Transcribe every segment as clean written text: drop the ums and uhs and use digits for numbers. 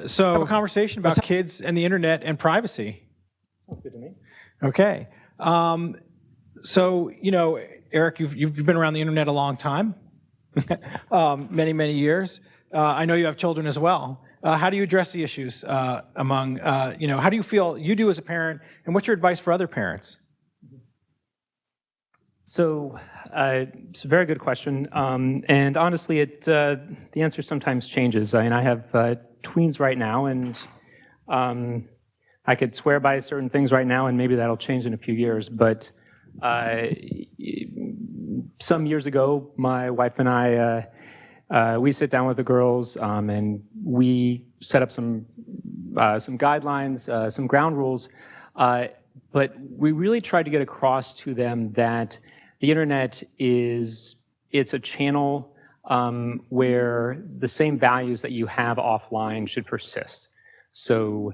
So have a conversation about kids and the internet and privacy. Sounds good to me. Okay. So, Eric, you've been around the internet a long time, many, many years. I know you have children as well. How do you address the issues among, how do you feel you do as a parent, and what's your advice for other parents? So it's a very good question, and honestly, the answer sometimes changes. I mean, I have tweens right now, and I could swear by certain things right now, and maybe that'll change in a few years. But some years ago, my wife and I, we sit down with the girls, and we set up some guidelines, some ground rules. But we really tried to get across to them that the internet it's a channel where the same values that you have offline should persist. So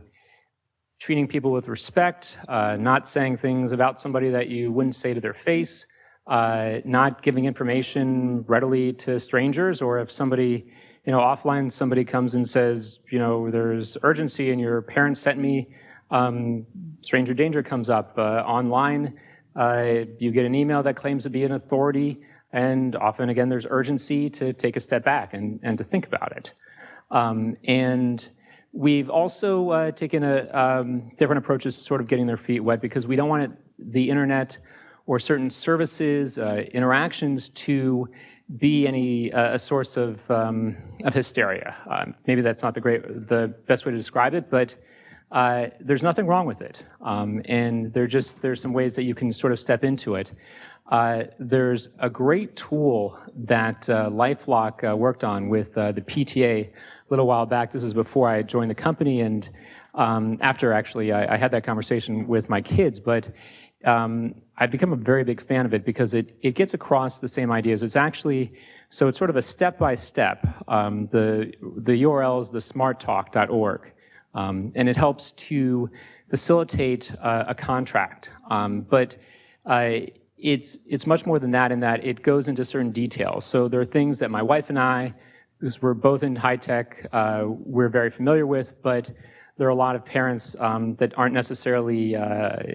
treating people with respect, not saying things about somebody that you wouldn't say to their face, not giving information readily to strangers, or if somebody, offline somebody comes and says, there's urgency and your parents sent me, stranger danger comes up. Online, you get an email that claims to be an authority, and often, again, there's urgency to take a step back and to think about it. And we've also taken different approaches to sort of getting their feet wet, because we don't want the internet or certain services, interactions to be a source of hysteria. Maybe that's not the best way to describe it, but there's nothing wrong with it, and there's some ways that you can sort of step into it. There's a great tool that LifeLock worked on with the PTA a little while back. This is before I joined the company, and after actually I had that conversation with my kids, but I've become a very big fan of it because it gets across the same ideas. It's sort of a step-by-step. The URL is the smarttalk.org. And it helps to facilitate a contract. But it's much more than that, in that it goes into certain details. So there are things that my wife and I, because we're both in high tech, we're very familiar with, but there are a lot of parents that aren't necessarily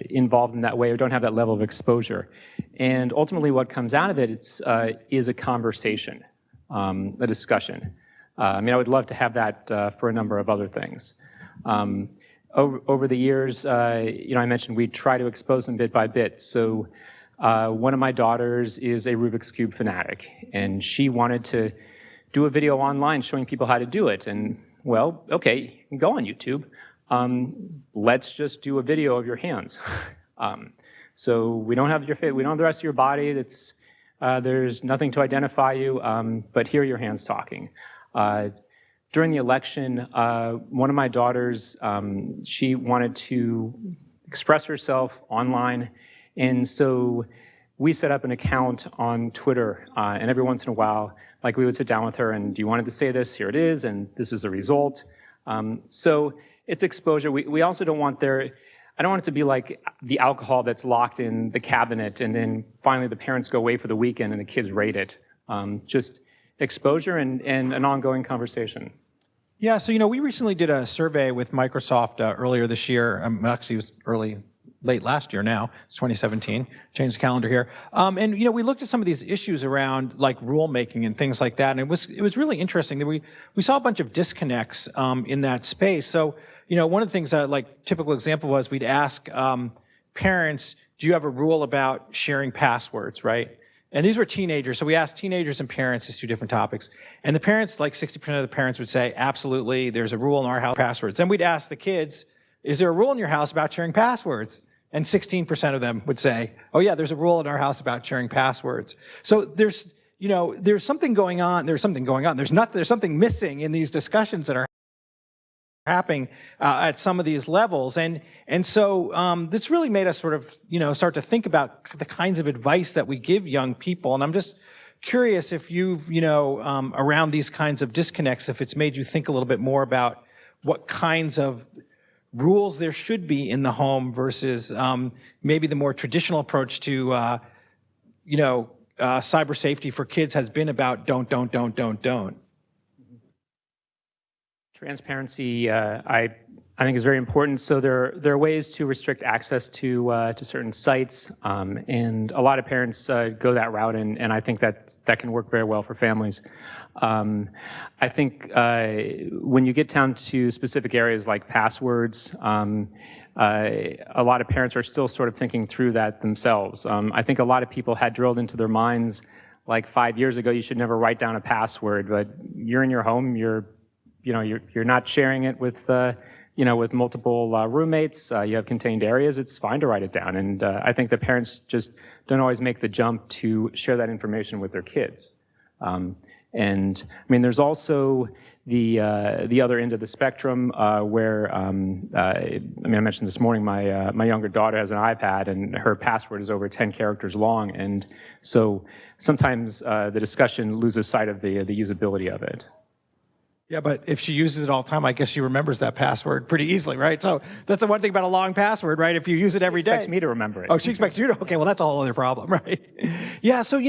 involved in that way or don't have that level of exposure. And ultimately what comes out of it is a conversation, a discussion. I would love to have that for a number of other things. Over the years, I mentioned we try to expose them bit by bit. So one of my daughters is a Rubik's Cube fanatic, and she wanted to do a video online showing people how to do it. And, well, okay, you can go on YouTube. Let's just do a video of your hands. So we don't have we don't have the rest of your body. There's nothing to identify you, but here are your hands talking. During the election, one of my daughters, she wanted to express herself online, and so we set up an account on Twitter, and every once in a while, like, we would sit down with her, and do you want to say this? Here it is, and this is the result. So it's exposure. We also don't want I don't want it to be like the alcohol that's locked in the cabinet, and then finally the parents go away for the weekend and the kids rate it. Just exposure and an ongoing conversation. Yeah, so we recently did a survey with Microsoft earlier this year. Actually, it was late last year now. It's 2017. Changed the calendar here. And we looked at some of these issues around like rulemaking and things like that, and it was really interesting that we saw a bunch of disconnects in that space. So one of the things like typical example was we'd ask parents, do you have a rule about sharing passwords, right? And these were teenagers, so we asked teenagers and parents these two different topics. And the parents, like 60% of the parents would say, absolutely, there's a rule in our house, passwords. Then we'd ask the kids, is there a rule in your house about sharing passwords? And 16% of them would say, oh yeah, there's a rule in our house about sharing passwords. So there's something going on, there's something missing in these discussions that are happening at some of these levels, and so this really made us sort of start to think about the kinds of advice that we give young people. And I'm just curious if you've around these kinds of disconnects, if it's made you think a little bit more about what kinds of rules there should be in the home versus maybe the more traditional approach to cyber safety for kids has been about don't. Transparency, I think is very important. So there are ways to restrict access to certain sites, and a lot of parents go that route, and I think that can work very well for families. I think when you get down to specific areas like passwords, a lot of parents are still sort of thinking through that themselves. I think a lot of people had drilled into their minds, like 5 years ago, you should never write down a password, but you're in your home, you're not sharing it with with multiple roommates, you have contained areas, it's fine to write it down. And I think the parents just don't always make the jump to share that information with their kids. And I mean, there's also the other end of the spectrum where, I mentioned this morning, my younger daughter has an iPad and her password is over 10 characters long. And so sometimes the discussion loses sight of the usability of it. Yeah, but if she uses it all the time, I guess she remembers that password pretty easily, right? So that's the one thing about a long password, right? If you use it every day. She expects me to remember it. Oh, she expects you to? Okay, well, that's a whole other problem, right? Yeah, so,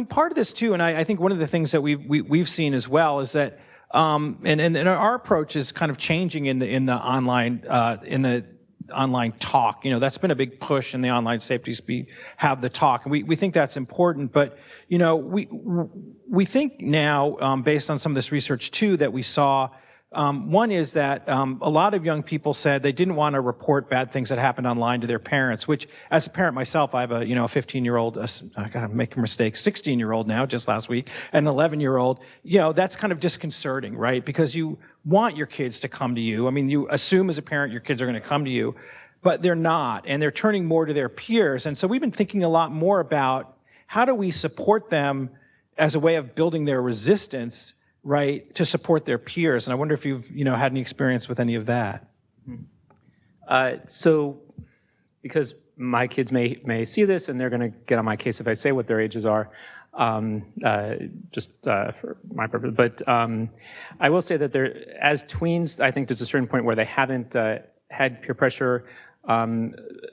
part of this too, and I think one of the things that we've seen as well is that, and our approach is kind of changing in the online talk. That's been a big push in the online safety have the talk, and we think that's important. But we think now, based on some of this research too, that we saw, one is that a lot of young people said they didn't want to report bad things that happened online to their parents, which, as a parent myself, I have a 15-year-old, I gotta make a mistake, 16-year-old now, just last week, and an 11-year-old. That's kind of disconcerting, right? Because you want your kids to come to you. I mean, you assume as a parent your kids are going to come to you, but they're not, and they're turning more to their peers. And so we've been thinking a lot more about how do we support them as a way of building their resistance, right, to support their peers. And I wonder if you've had any experience with any of that. So because my kids may see this and they're going to get on my case if I say what their ages are, for my purpose. But I will say that as tweens, I think there's a certain point where they haven't had peer pressure.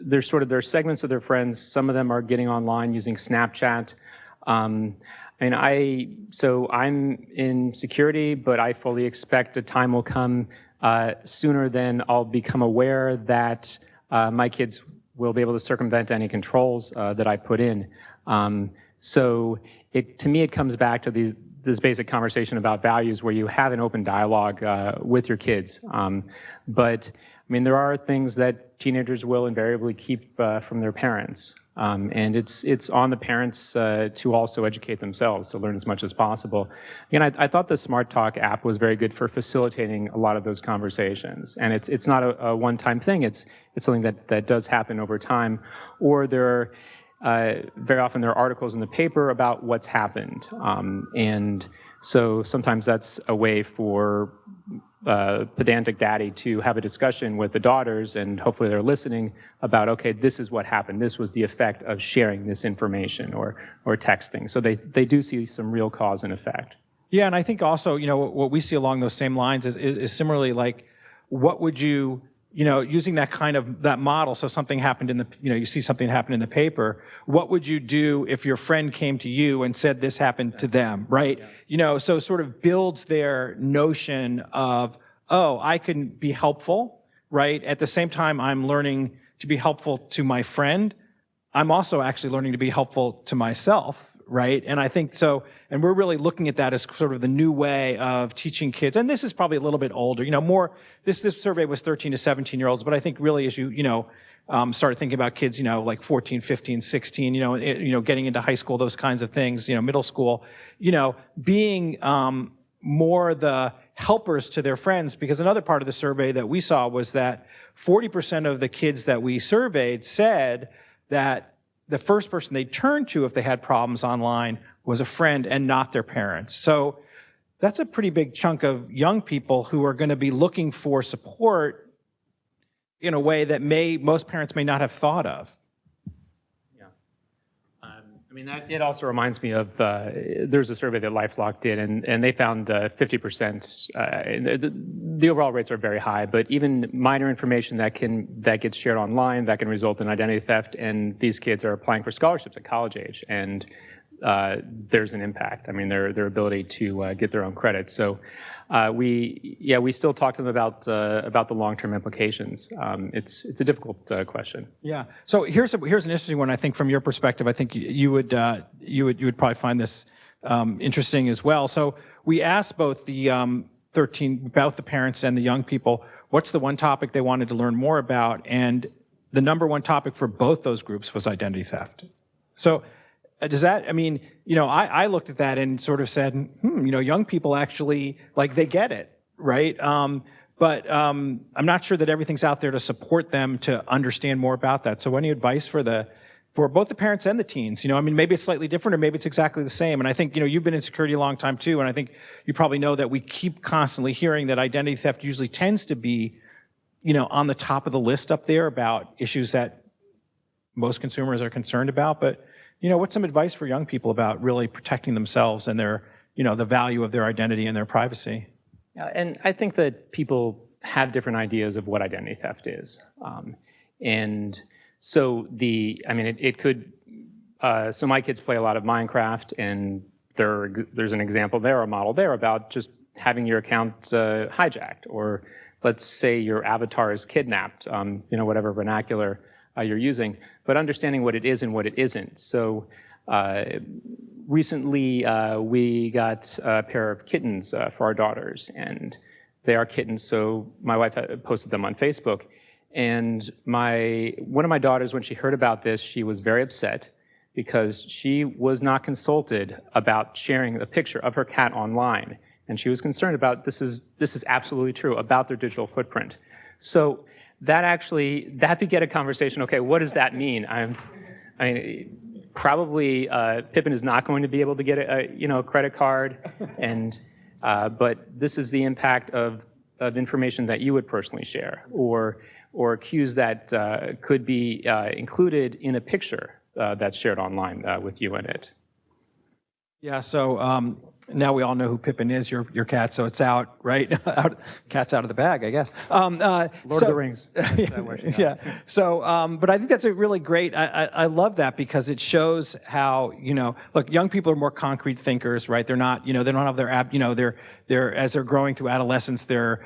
There's segments of their friends. Some of them are getting online using Snapchat. So I'm in security, but I fully expect a time will come sooner than I'll become aware that my kids will be able to circumvent any controls that I put in. So to me, it comes back to this basic conversation about values where you have an open dialogue with your kids. But there are things that teenagers will invariably keep from their parents. And it's on the parents to also educate themselves, to learn as much as possible. Again, I thought the Smart Talk app was very good for facilitating a lot of those conversations. And it's not a one-time thing. It's something that does happen over time. Or very often there are articles in the paper about what's happened. And so sometimes that's a way for pedantic daddy to have a discussion with the daughters, and hopefully they're listening about, okay, this is what happened. This was the effect of sharing this information or texting. So they do see some real cause and effect. Yeah, and I think also, what we see along those same lines is similarly like, what would you, using that model, so something happened you see something happen in the paper, what would you do if your friend came to you and said this happened to them, right? Yeah. So sort of builds their notion of, oh, I can be helpful, right? At the same time, I'm learning to be helpful to my friend. I'm also actually learning to be helpful to myself, right? And I think so, and we're really looking at that as sort of the new way of teaching kids. And this is probably a little bit older, this survey was 13 to 17-year-olds, but I think really as you, started thinking about kids, like 14, 15, 16, getting into high school, those kinds of things, middle school, being more the helpers to their friends. Because another part of the survey that we saw was that 40% of the kids that we surveyed said that the first person they turned to if they had problems online was a friend and not their parents. So that's a pretty big chunk of young people who are going to be looking for support in a way that most parents may not have thought of. Yeah. It also reminds me of, there's a survey that LifeLock did, and they found 50%, the overall rates are very high, but even minor information that gets shared online, that can result in identity theft, and these kids are applying for scholarships at college age. And there's an impact. I mean, their ability to get their own credit. So we still talk to them about the long-term implications. It's a difficult question. Yeah. So here's an interesting one. I think from your perspective, I think you would probably find this interesting as well. So we asked both the both the parents and the young people, what's the one topic they wanted to learn more about, and the number one topic for both those groups was identity theft. So does that, I mean, I looked at that and sort of said, young people actually, like, they get it, right? But I'm not sure that everything's out there to support them to understand more about that. So any advice for both the parents and the teens? I mean, maybe it's slightly different or maybe it's exactly the same. And I think, you've been in security a long time too, and I think you probably know that we keep constantly hearing that identity theft usually tends to be, on the top of the list up there about issues that most consumers are concerned about. But, what's some advice for young people about really protecting themselves and their, the value of their identity and their privacy? Yeah, and I think that people have different ideas of what identity theft is. And so it could, so my kids play a lot of Minecraft, and there's an example there, a model there about just having your account hijacked, or let's say your avatar is kidnapped, whatever vernacular you're using, but understanding what it is and what it isn't. So recently we got a pair of kittens for our daughters, and they are kittens, so my wife posted them on Facebook. And one of my daughters, when she heard about this, she was very upset because she was not consulted about sharing a picture of her cat online. And she was concerned about, this is absolutely true, about their digital footprint. So that began a conversation. Okay, what does that mean? Probably Pippin is not going to be able to get a credit card, but this is the impact of information that you would personally share, or cues that could be included in a picture that's shared online with you in it. Yeah, so now we all know who Pippin is, your cat, so it's out, right? Cat's out of the bag, I guess. Lord of the Rings. Yeah. So, but I think that's a really great, I love that because it shows how, look, young people are more concrete thinkers, right? They're not, they don't have their app, they're as they're growing through adolescence, their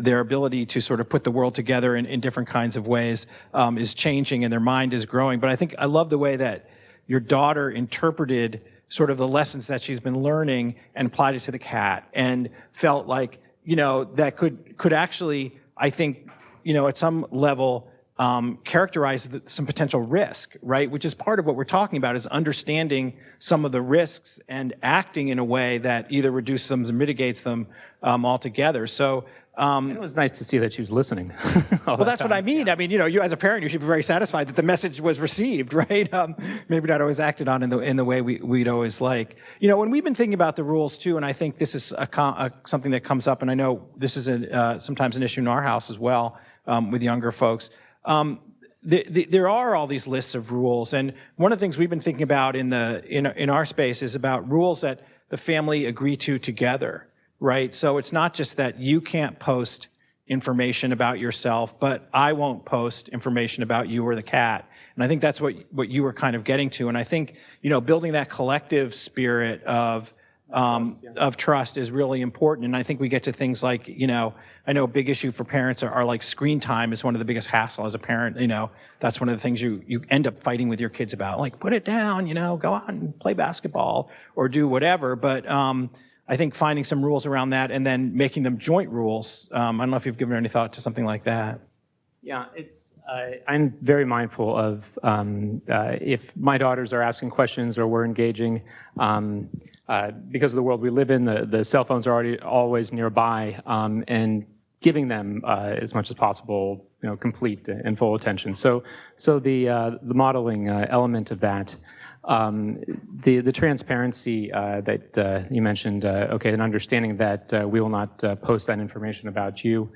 ability to sort of put the world together in different kinds of ways is changing, and their mind is growing. But I think I love the way that your daughter interpreted sort of the lessons that she's been learning and applied it to the cat, and felt like, that could actually, I think, at some level, characterize some potential risk, right? Which is part of what we're talking about, is understanding some of the risks and acting in a way that either reduces them or mitigates them altogether. So, it was nice to see that she was listening. Well, that's what I mean. Yeah. I mean, you as a parent, you should be very satisfied that the message was received, right? Maybe not always acted on in the way we'd always like. When we've been thinking about the rules too, and I think this is something that comes up, and I know this is sometimes an issue in our house as well with younger folks. There are all these lists of rules, and one of the things we've been thinking about in our space is about rules that the family agree to together. Right? So it's not just that you can't post information about yourself, but I won't post information about you or the cat. And I think that's what you were kind of getting to. And I think, building that collective spirit of trust is really important. And I think we get to things like, I know a big issue for parents are like screen time is one of the biggest hassle as a parent. That's one of the things you end up fighting with your kids about, like, put it down, go out and play basketball or do whatever. But, I think finding some rules around that and then making them joint rules. I don't know if you've given any thought to something like that. Yeah, I'm very mindful of if my daughters are asking questions or we're engaging, because of the world we live in, the cell phones are always nearby, and giving them as much as possible, complete and full attention. So the modeling element of that. The transparency that you mentioned, and understanding that we will not post that information about you,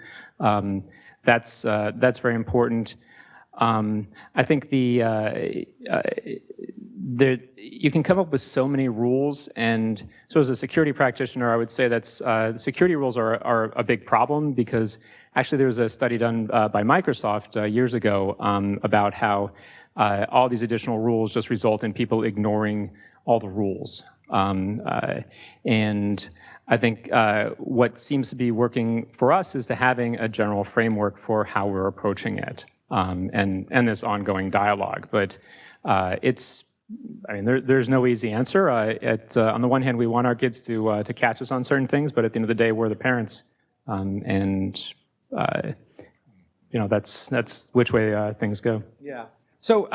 that's very important. I think you can come up with so many rules, and so as a security practitioner, I would say that's security rules are a big problem, because actually there was a study done by Microsoft years ago about how all these additional rules just result in people ignoring all the rules. And I think what seems to be working for us is to having a general framework for how we're approaching it, and this ongoing dialogue. But there's no easy answer. On the one hand, we want our kids to catch us on certain things, but at the end of the day, we're the parents, that's which way things go. Yeah. So,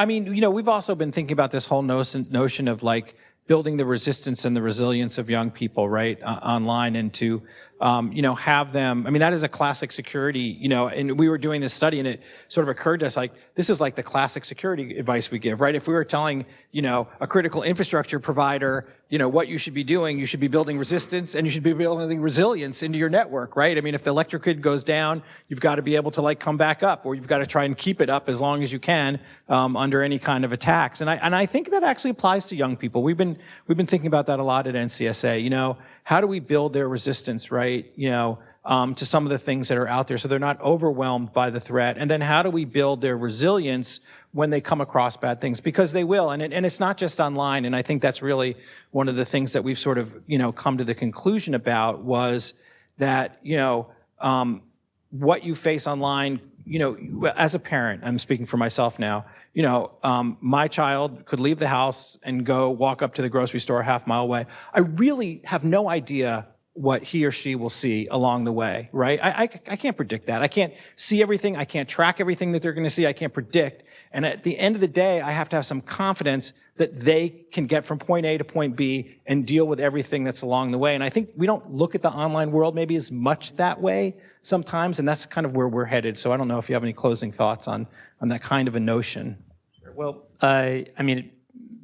we've also been thinking about this whole notion of like building the resistance and the resilience of young people, right, online, and to, have them. That is a classic security, and we were doing this study, and it sort of occurred to us, like, this is like the classic security advice we give, right? If we were telling, a critical infrastructure provider, what you should be doing, you should be building resistance, and you should be building resilience into your network, right? If the electric grid goes down, you've got to be able to, like, come back up, or you've got to try and keep it up as long as you can under any kind of attacks. And I think that actually applies to young people. We've been thinking about that a lot at NCSA. How do we build their resistance, right? To some of the things that are out there, so they're not overwhelmed by the threat. And then how do we build their resilience when they come across bad things? Because they will, and it's not just online. And I think that's really one of the things that we've sort of, come to the conclusion about, was that, what you face online, as a parent, I'm speaking for myself now, my child could leave the house and go walk up to the grocery store a half mile away. I really have no idea what he or she will see along the way, right? I can't predict that. I can't see everything. I can't track everything that they're going to see. I can't predict. And at the end of the day, I have to have some confidence that they can get from point A to point B and deal with everything that's along the way. And I think we don't look at the online world maybe as much that way sometimes, and that's kind of where we're headed. So I don't know if you have any closing thoughts on that kind of a notion. Well,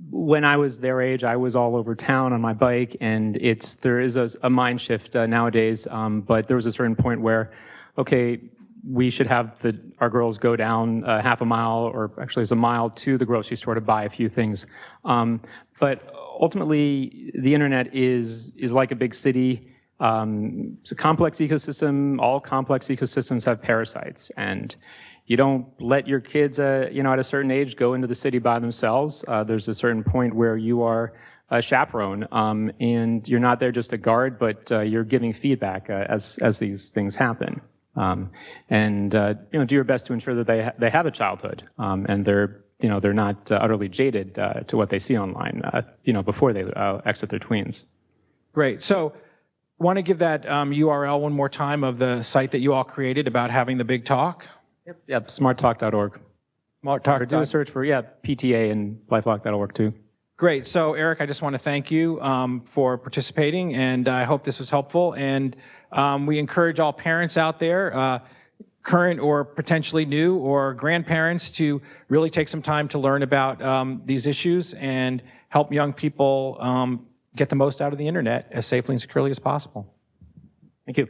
when I was their age, I was all over town on my bike, and there is a mind shift nowadays. But there was a certain point where, okay, we should have our girls go down half a mile, or actually it's a mile, to the grocery store to buy a few things. But ultimately, the internet is like a big city. It's a complex ecosystem. All complex ecosystems have parasites, and you don't let your kids, at a certain age, go into the city by themselves. There's a certain point where you are a chaperone, and you're not there just to guard, but you're giving feedback as these things happen. Do your best to ensure that they have a childhood, and they're not utterly jaded to what they see online, before they exit their tweens. Great. So, want to give that URL one more time of the site that you all created about having the big talk? Yep, smarttalk.org. Smarttalk. Or do a search for, PTA and LifeLock.org too. Great. So, Eric, I just want to thank you for participating, and I hope this was helpful. And we encourage all parents out there, current or potentially new, or grandparents, to really take some time to learn about these issues and help young people get the most out of the internet as safely and securely as possible. Thank you.